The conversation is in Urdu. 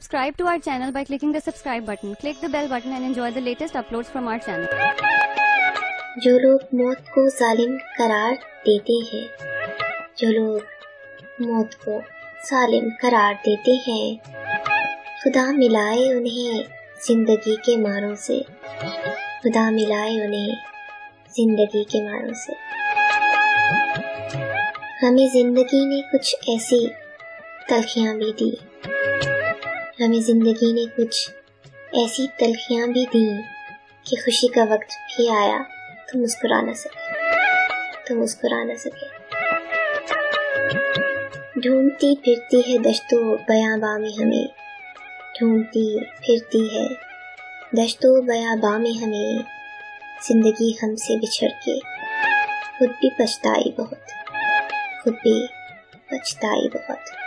Subscribe to our channel by clicking the subscribe button. Click the bell button and enjoy the latest uploads from our channel. جو لوگ موت کو ظالم قرار دیتے ہیں، جو لوگ موت کو ظالم قرار دیتے ہیں، خدا ملائے انہیں زندگی کے ماروں سے، خدا ملائے انہیں زندگی کے ماروں سے۔ ہمیں زندگی نے کچھ ایسی تلخیاں بھی دی، ہمیں زندگی نے کچھ ایسی تلخیاں بھی دیں کہ خوشی کا وقت بھی آیا تو مسکرا نہ سکے۔ ڈھونڈتی پھرتی ہے دشت و بیاباں میں ہمیں، ڈھونڈتی پھرتی ہے دشت و بیاباں میں ہمیں، زندگی ہم سے بچھڑ کے خود بھی پچھتائی بہت، خود بھی پچھتائی بہت۔